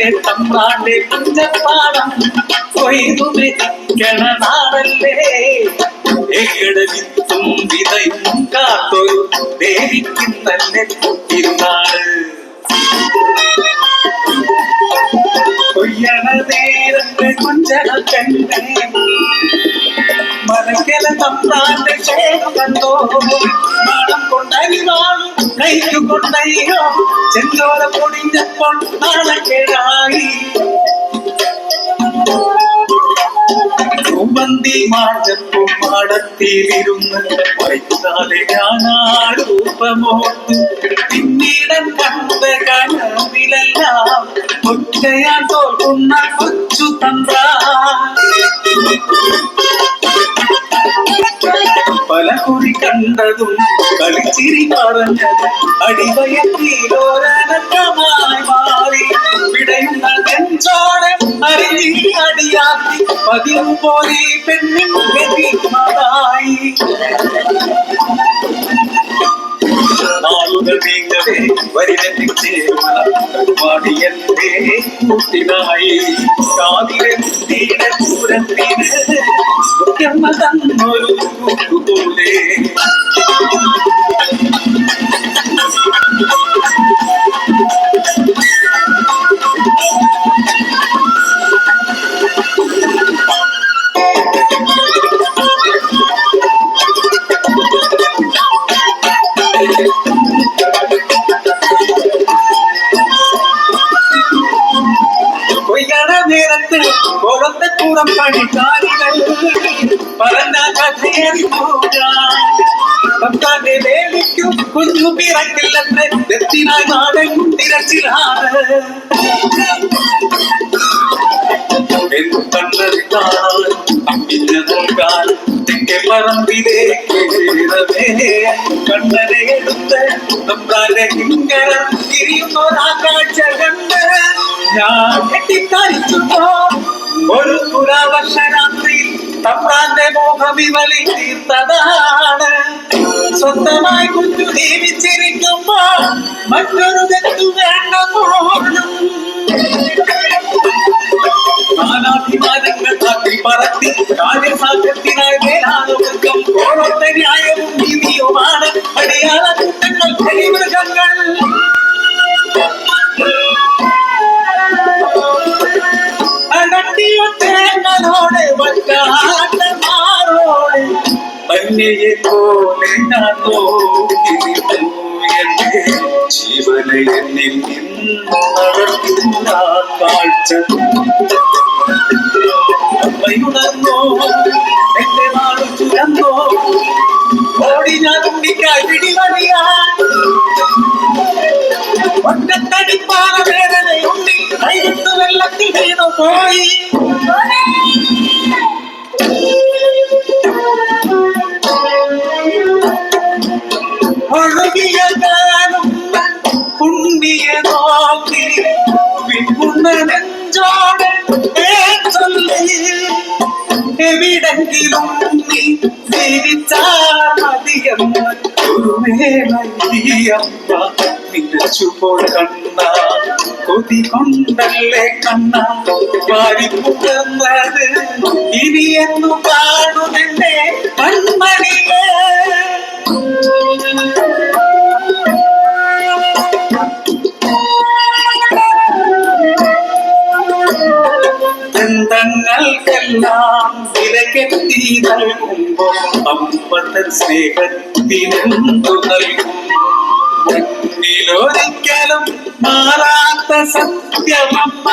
എന്റെ തമ്പ്രാന്റെ കുഞ്ചപ്പാടം കൊയ്തുമേ കിണനാടല്ലേ എയുടെ വിത്തും വിതയും കാത്തൊരു ദേവിക്ക് തന്നെ ഇരുന്നാട് കൊയ്യണ നേരത്തെ കുഞ്ചന പെണ്ണെ മനക്കല തമ്പ്രാന്റെ ക്ഷേമം കണ്ടോ നാണം കൊണ്ടരിവാണ് കൈക്കു കൊണ്ടയ്യോ ചെങ്കോല പൊടിഞ്ഞപ്പോൾ നാണക്കേടായി കുമ്പന്തി മാറ്റപ്പോ മാടത്തിലിരുന്ന് വൈകാതെ ഞാനാരൂപമോർത്തു പിന്നീടൻ കണ്ട കനവിലെല്ലാം ഒറ്റയാൻ തോൽക്കുന്ന കൊച്ചു തന്ത്ര പല കുറി കണ്ടതും കളിച്ചിരി പറഞ്ഞതും അടിവയറ്റിലോരനക്കമായി മാറി വിടയുന്ന നെഞ്ചോടെ അറിഞ്ഞി അടിയാക്കി പതിവ് പോലെ പെണ്ണിൻ ഗതിമാതായി നാളുകൾ നീങ്ങവേ വരിനെത്തിച്ചേർന്നടിയന്റെ കൂട്ടിനായി കാതിരെ കുട്ടിയുടെ പൂരത്തിന് മുഖ്യമ്മ തന്നൊരു കൂട്ടുപോലെ കൊളത്തെ കൂടം പണിക്കാരികൾ പറഞ്ഞ കഥയേറി പോകാന്റെ ദേവിക്കും കുഞ്ഞു പിറക്കില്ലെന്ന് ദത്തിനായി നാടൻ തിരച്ചിലാണ് നോക്കാൻ തെക്കെ പറമ്പിലേക്ക് കണ്ണനെ എടുത്ത് നമ്മുടെ കിങ്കരം തിരിയുന്നൊരാ കാഴ്ച കണ്ട് ഞാൻ കെട്ടിത്തരിച്ചുമ്പോ ഒരു പുരാവർഷ രാത്രിയിൽ തമ്പ്രാന്റെ മോഹം ഇവളി തീർത്തതാണ് സ്വന്തമായി കുഞ്ഞു ജീവിച്ചിരിക്കുമ്പോ മറ്റൊരു തെറ്റു വേണ്ട പോലും നാനാഭിമാനങ്ങൾ തട്ടി പറത്തി കാര്യസാധ്യത്തിനായി വേലാലോകം ഓരോരുത്ത ന്യായവും നീതിയുമാണ് അടിയാള കൂട്ടങ്ങൾ കരിമൃഗങ്ങൾ അടട്ടിയൊറ്റേങ്ങളോടെ വല്ലാട്ടമാരോടെ മഞ്ഞയെ പോലെ ഞാൻ നോക്കിയിരുന്നു എന്റെ ജീവനെ എന്നിൽ നടത്തുന്ന കാഴ്ച അമ്മയുണർന്നോ എന്റെ നാളു ചുരന്നോ ഓടി ഞാൻ ഉണ്ണിക്കായി പിടിവലിയാൻ ഒറ്റത്തടിപ്പാറ വേദനയുണ്ടി കൈവിട്ട് വെള്ളത്തിൽ വീണു പോയി ഒഴുകിയ കാലം പുണ്യ നോക്കി വിൽക്കുന്ന നെഞ്ചോടെ എവിടെങ്കിലും നീ ജീവിച്ചാൽ മതിയെന്ന് നിലച്ചുപോൾ കണ്ണ കൊതി കൊണ്ടല്ലേ കണ്ണ വാരിപ്പുകർന്നത് ഇനിയെന്നു കാണുമെന്നെ കൺമണിയെ ബന്ധങ്ങൾക്കെല്ലാം വിലക്കെത്തി നൽകുമ്പോ അമ്പതൻ സ്നേഹത്തിനെന്തു നൽകും ഒരിക്കലും മാറാത്ത സത്യമമ്മ